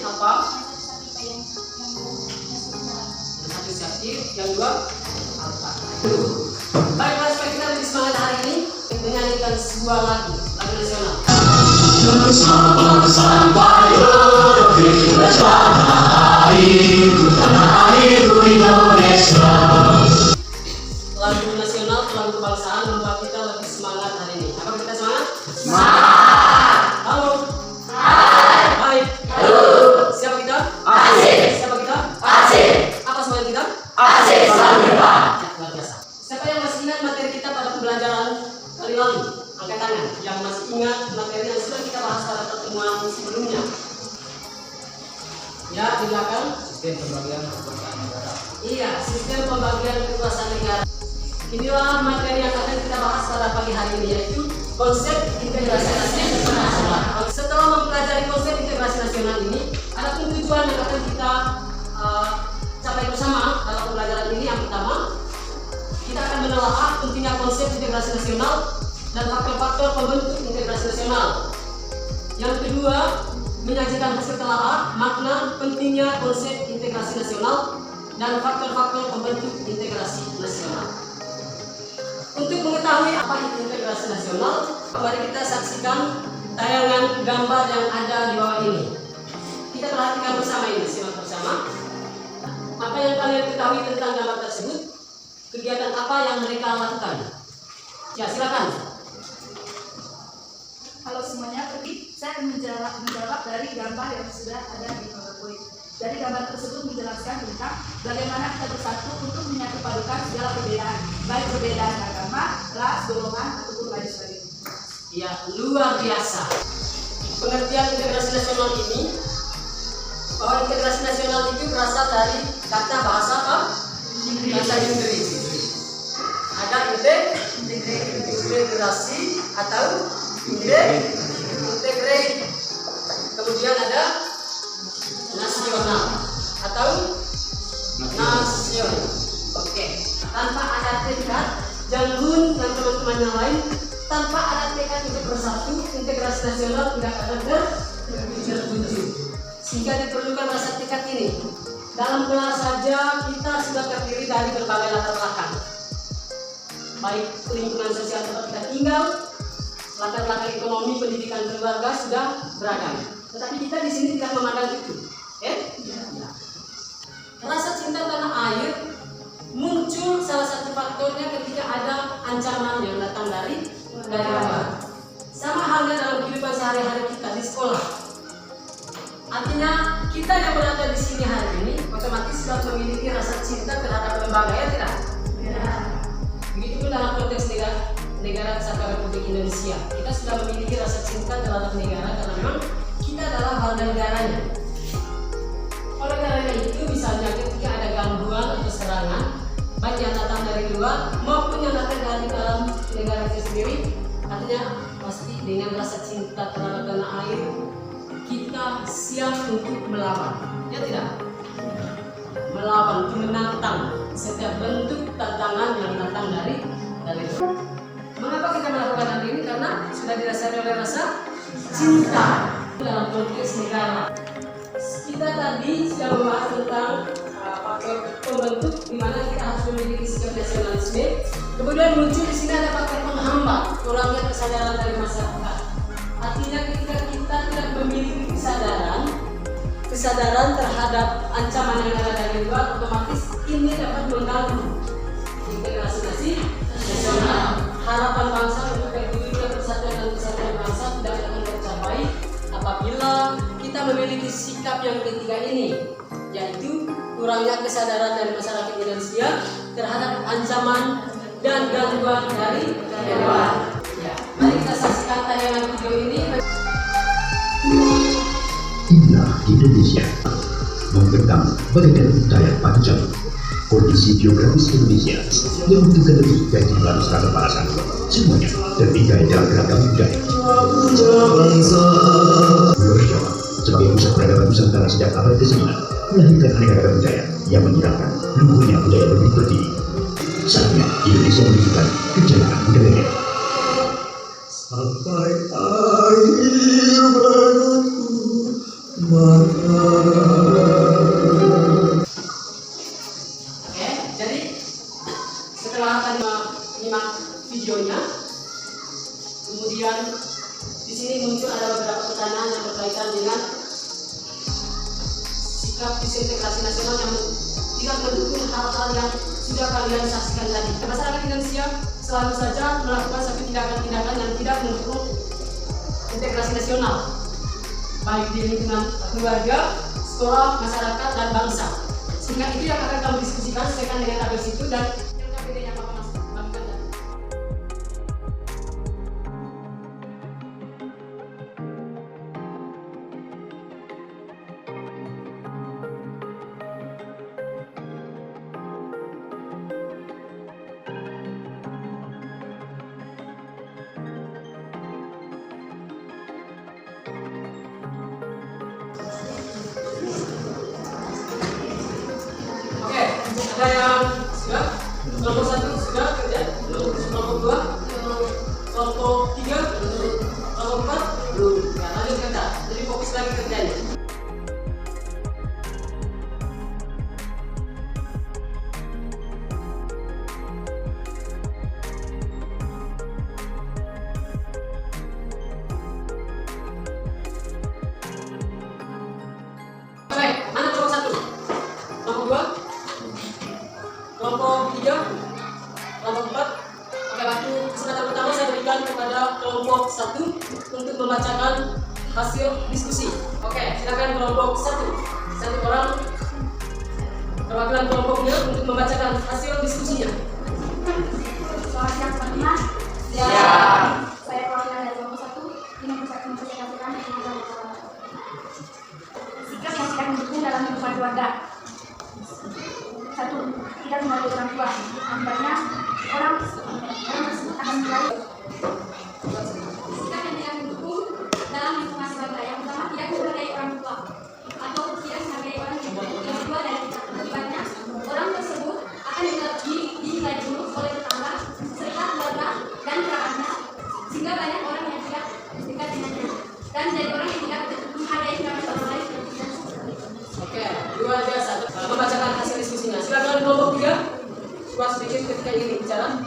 apa? Satu sakit, yang dua alfa. Baiklah, supaya kita lebih semangat hari ini menyanyikan sebuah lagu nasional. Sampai kita tanah airku Indonesia. Lagu nasional, lagu kebangsaan membuat kita lebih semangat hari ini. Apa kita semangat? Semangat. Halo. Hai. Baik. Halo. Siapa kita? Asik. Siapa kita? Asik. Apa semangat kita? Asik selalu depan. Ya, luar biasa. Siapa yang masih ingat materi kita pada pembelajaran kali lalu? Angkat tangan. Yang masih ingat materi yang sudah kita bahas pada pertemuan sebelumnya. Ya, di belakang. Sistem pembagian kekuasaan negara. Iya, sistem pembagian kekuasaan negara. Inilah materi yang akan kita bahas pada pagi hari ini, yaitu konsep integrasi nasional. Setelah mempelajari konsep integrasi nasional ini, ada tujuan yang akan kita capai bersama dalam pembelajaran ini. Yang pertama, kita akan menelaah pentingnya konsep integrasi nasional dan faktor-faktor pembentuk integrasi nasional. Yang kedua, menyajikan hasil telaah makna pentingnya konsep integrasi nasional dan faktor-faktor pembentuk integrasi nasional. Untuk mengetahui apa itu integrasi nasional, mari kita saksikan tayangan gambar yang ada di bawah ini. Kita perhatikan bersama ini, simak bersama. Apa yang kalian ketahui tentang gambar tersebut? Kegiatan apa yang mereka lakukan? Ya, silakan. Halo semuanya, saya akan menjawab dari gambar yang sudah ada di PowerPoint. Dari gambar tersebut menjelaskan tentang bagaimana kita bersatu untuk menyatupadukan segala perbedaan, baik perbedaan agama, ras, golongan, ataupun lain sebagainya. Ya, luar biasa. Pengertian integrasi nasional ini, bahwa integrasi nasional itu berasal dari kata bahasa apa? Bahasa Inggris. Ada integrasi atau integrate. Kemudian ada nasional atau nasional. Oke. Tanpa ada tekad, Janggun dan teman-teman yang lain, tanpa ada tekad untuk bersatu, integrasi nasional tidak akan terwujud. Sehingga diperlukan rasa tekad ini. Dalam kelas saja kita sudah terdiri dari berbagai latar belakang, baik lingkungan sosial tempat kita tinggal, latar belakang ekonomi, pendidikan, keluarga sudah beragam. Tetapi kita di sini tidak memandang itu. Ya. Rasa cinta tanah air muncul salah satu faktornya ketika ada ancaman yang datang dari luar. Sama halnya dalam kehidupan sehari-hari kita di sekolah. Artinya kita yang berada di sini hari ini otomatis sudah memiliki rasa cinta terhadap lembaga, ya tidak? Ya. Begitupun dalam konteks negara Kesatuan Republik Indonesia, kita sudah memiliki rasa cinta terhadap negara karena memang kita adalah warga negaranya. Oleh karena itu, misalnya ketika ada gangguan atau serangan, baik yang datang dari luar maupun yang datang dari dalam negara itu sendiri, artinya pasti dengan rasa cinta terhadap tanah air, kita siap untuk melawan, ya tidak? Melawan, menantang setiap bentuk tantangan yang datang dari luar. Mengapa kita melakukan hal ini? Karena sudah didasari oleh rasa cinta dalam konteks negara. Kita tadi sudah membahas tentang faktor pembentuk di mana kita harus memiliki sikap nasionalisme. Kemudian muncul di sini ada faktor penghambat, kurangnya kesadaran dari masyarakat. Artinya ketika kita tidak memiliki kesadaran terhadap ancaman yang ada dari luar, otomatis ini dapat mengganggu integrasi nasional. Harapan bangsa untuk terwujudnya persatuan dan kesatuan bangsa tidak akan tercapai apabila kita memiliki sikap yang ketiga ini, yaitu kurangnya kesadaran dari masyarakat Indonesia terhadap ancaman dan gangguan dari luar. Ya, mari kita saksikan tayangan video ini. Inilah Indonesia, membentang bagaikan udara pagi jam. Kondisi geografis Indonesia yang menentukan lebih dari 500 ragam bahasa, semuanya terbingkai dalam beragam budaya. Pulau Jawa sebagai pusat peradaban Nusantara sejak abad ke-9 melahirkan aneka budaya yang menghilangkan luhurnya budaya berbudi berdiri. Saatnya Indonesia menunjukkan kejayaan budayanya. Sampai akhir menantu Oke, jadi setelah tadi menyimak videonya, kemudian di sini muncul ada beberapa pertanyaan yang berkaitan dengan sikap disintegrasi nasional yang tidak mendukung hal-hal yang sudah kalian saksikan tadi. Masyarakat Indonesia selalu saja melakukan satu tindakan-tindakan yang tidak mendukung integrasi nasional, baik di lingkungan keluarga, sekolah, masyarakat, dan bangsa. Sehingga itu yang akan kamu diskusikan sesuaikan dengan tabel situ dan yang KPD yang Bapak Mas bagikan tadi. Oke, ada yang sudah? Kelompok 1 sudah kerja? Kelompok 2? Kelompok 3? Kelompok 4? Belum. Ya, lanjut kerja. Jadi fokus lagi kerjanya. Baik, mana kelompok 1? Kelompok 2? Kelompok 3? Kelompok 4? Oke, waktu kesempatan pertama saya berikan kepada kelompok 1 untuk membacakan hasil diskusi. Oke, silakan kelompok 1. Satu orang perwakilan kelompoknya untuk membacakan hasil diskusinya. Selamat siang teman-teman. Siap. Saya perwakilan dari kelompok 1 ingin mempresentasikan sikap yang tidak mendukung dalam kehidupan keluarga. 1. Tidak menghargai orang tua. Akibatnya orang tersebut akan menjadi sikap yang tidak mendukung dalam lingkungan keluarga. Yang pertama, tidak menghargai orang tua atau tidak menghargai orang yang lebih tua dari kita. Akibatnya orang tersebut akan dinilai buruk oleh tetangga, serta keluarga dan kerabatnya, sehingga banyak orang yang tidak dekat dengannya dan menjadi orang yang tidak menghargai kerabat orang lain. Oke, luar biasa. Membacakan hasil diskusinya. Silakan kelompok 3. Kuat sedikit ketika ingin bicara.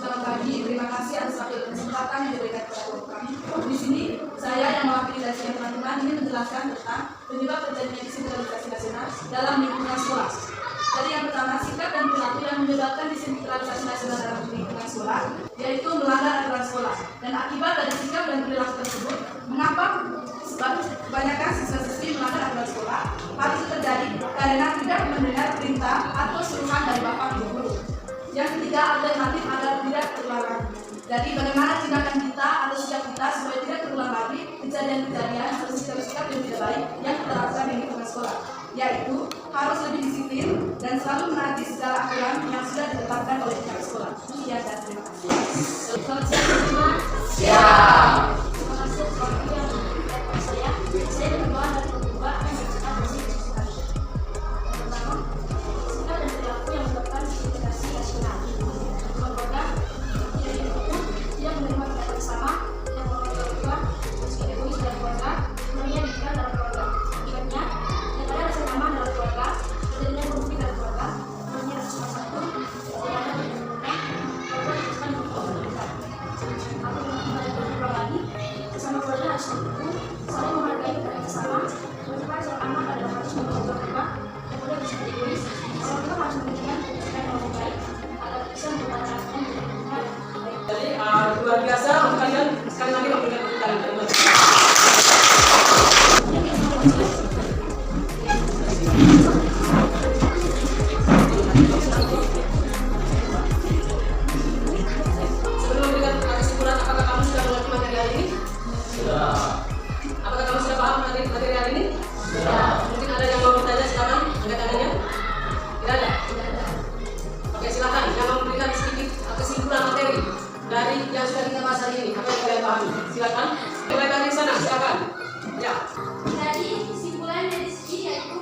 Selamat pagi, terima kasih atas waktu dan kesempatan yang diberikan kepada kelompok kami. Di sini saya yang mewakili dari teman-teman ingin menjelaskan tentang penyebab terjadinya disintegrasi nasional dalam lingkungan sekolah. Jadi yang pertama, sikap dan perilaku yang menyebabkan disintegrasi nasional dalam lingkungan sekolah, yaitu melanggar aturan sekolah. Dan akibat dari sikap dan perilaku tersebut, mengapa kebanyakan siswa-siswi melanggar aturan sekolah? Hal itu terjadi karena tidak mendengar perintah atau suruhan dari bapak ibu guru. Yang ketiga, alternatif adalah tidak terulang lagi. Jadi bagaimana tindakan kita atau sikap kita supaya tidak terulang lagi kejadian-kejadian atau sikap-sikap yang tidak baik yang kita lakukan di lingkungan sekolah, yaitu harus lebih disiplin dan selalu menaati segala aturan yang sudah ditetapkan oleh pihak sekolah. Sekian dan terima kasih. Selamat siang teman-teman. Siap. Terima kasih atas waktu yang diberikan kepada saya. Saya berdoa dari kedua yang bersikap bersih dan sekali. Pertama, sikap dan perilaku yang menyebabkan disintegrasi nasional. Keluarga tidak didukung, tidak menerima pendapat sama, yang menolak orang tua, bersikap egois dalam keluarga, kemudian didikan dalam keluarga. Akibatnya, tidak ada rasa nyaman dalam keluarga, terjadinya konflik dalam keluarga, kemudian rasa persatu, keluarga tidak menenang, keluarga teruskan menentukan. Aku kembali berulang lagi, sesama keluarga harus mendukung, saling menghargai keadaan sesama, berdebat yang aman adalah harus membantu orang tua, kemudian bisa egois, orang tua harus memberikan kebijakan yang lebih baik, agar bisa membuat anak yang lebih baik. Jadi luar biasa untuk kalian. Sekali lagi memberikan tepuk tangan. Terima kasih. Sebelum memberikan kesimpulan, apakah kamu sudah mengerti materi hari ini? Sudah. Apakah kamu sudah paham materi hari ini? Sudah. Mungkin ada yang mau bertanya, silakan angkat tangannya. Tidak ada? Oke, silakan yang mau memberikan sedikit kesimpulan materi dari yang sudah kita bahas hari ini. Apa yang kalian pahami? Silakan. Mulai dari sana, silakan. Ya. Jadi kesimpulan dari sini yaitu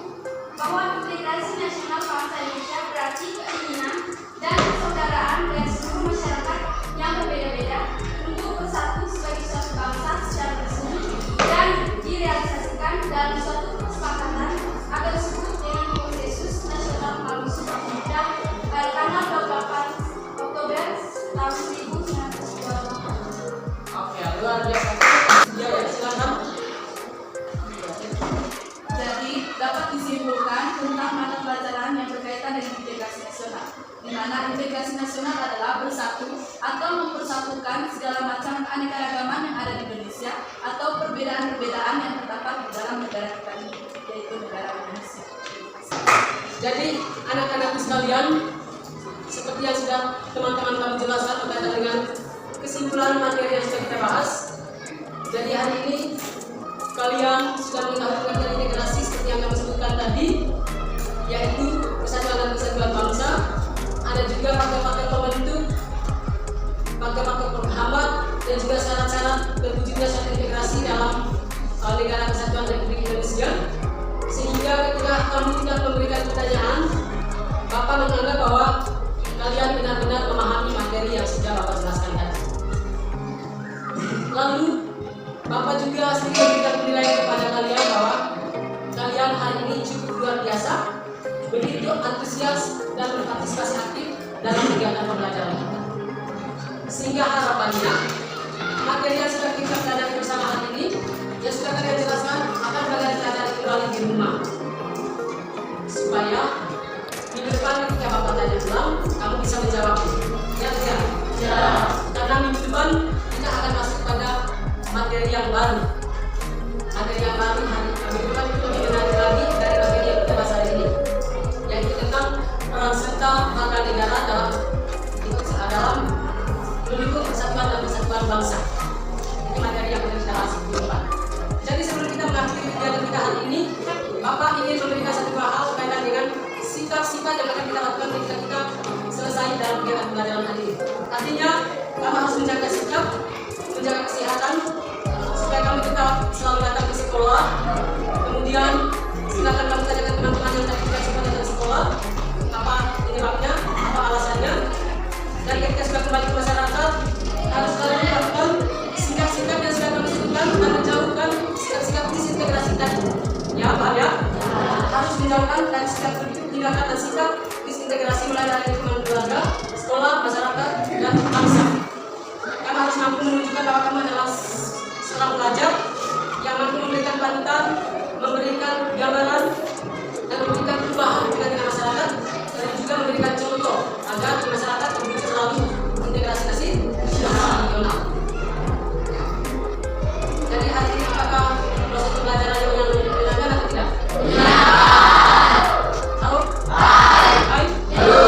bahwa integrasi nasional bangsa Indonesia berarti keinginan dan persaudaraan dari seluruh masyarakat yang berbeda-beda untuk bersatu sebagai suatu bangsa secara bersatu dan direalisasikan dalam suatu dapat disimpulkan tentang mata pelajaran yang berkaitan dengan integrasi nasional, di mana integrasi nasional adalah bersatu atau mempersatukan segala macam keanekaragaman yang ada di Indonesia atau perbedaan-perbedaan yang terdapat di dalam negara kita ini, yaitu negara Indonesia. Jadi anak-anakku sekalian, seperti yang sudah teman-teman kami jelaskan berkaitan dengan kesimpulan materi yang sudah kita bahas. Jadi hari ini kalian sudah mengetahui pengertian integrasi seperti yang kami sebutkan tadi, yaitu persatuan dan kesatuan bangsa. Ada juga faktor-faktor pembentuk, faktor-faktor penghambat, dan juga syarat-syarat terwujudnya suatu integrasi dalam negara kesatuan Republik Indonesia. Sehingga ketika kami tidak memberikan pertanyaan, Bapak menganggap bahwa kalian benar-benar memahami materi yang sudah Bapak jelaskan tadi. Lalu Bapak juga sedikit memberikan penilaian kepada kalian bahwa kalian hari ini cukup luar biasa, begitu antusias dan berpartisipasi aktif dalam kegiatan pembelajaran kita. Sehingga harapannya materi yang sudah kita pelajari bersama hari ini, yang sudah kalian jelaskan akan kalian pelajari kembali di rumah, supaya minggu depan ketika Bapak tanya ulang, kamu bisa menjawab. Ya tidak? Ya. Karena minggu depan kita akan masuk pada materi yang baru. Materi yang baru hari minggu depan itu lebih menarik lagi dari materi yang kita bahas hari ini, yaitu tentang peran serta warga negara dalam mendukung persatuan dan kesatuan bangsa. Ini materi yang akan kita bahas minggu depan. Jadi sebelum kita mengakhiri kegiatan kita hari ini, Bapak ingin memberikan satu hal berkaitan dengan sikap-sikap yang akan kita lakukan ketika kita selesai dalam kegiatan pembelajaran hari ini. Artinya, kamu harus menjaga sikap, menjaga kesehatan, supaya kamu tetap selalu datang ke sekolah. Kemudian, silakan kamu tanyakan teman-teman yang tadi tidak sempat datang ke sekolah, apa penyebabnya, apa alasannya. Dan ketika sudah kembali ke masyarakat, harus selalu melakukan sikap-sikap yang sudah kami sebutkan dan menjauhkan sikap-sikap disintegrasi tadi. Ya, Pak ya? Harus menjauhkan dan sikap tindakan dan sikap disintegrasi mulai dari lingkungan keluarga, sekolah, masyarakat, dan bangsa. Kamu harus mampu menunjukkan bahwa kamu adalah seorang pelajar yang mampu memberikan panutan, memberikan gambaran, dan memberikan perubahan di tengah masyarakat, dan juga memberikan contoh agar di masyarakat terwujud selalu integrasi nasional. Jadi hari ini apakah proses pembelajaran yang menyenangkan atau tidak? Halo? Hai? Halo?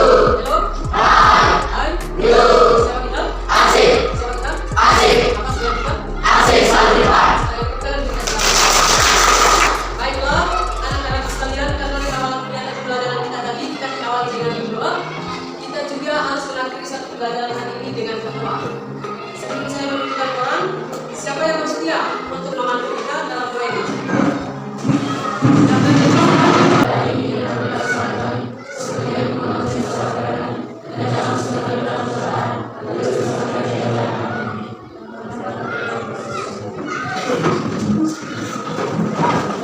Hai? Siapa kita? Asik. Siapa kita? Asik. Apa siapa kita? Asik Salifah. Baiklah, anak-anak sekalian, karena di awal kegiatan pembelajaran kita tadi kita diawali dengan berdoa, kita juga harus mengakhiri satu pembelajaran hari ini dengan berdoa. Sebelum saya memberikan orang, siapa yang bersedia untuk memandu kita dalam doa ini?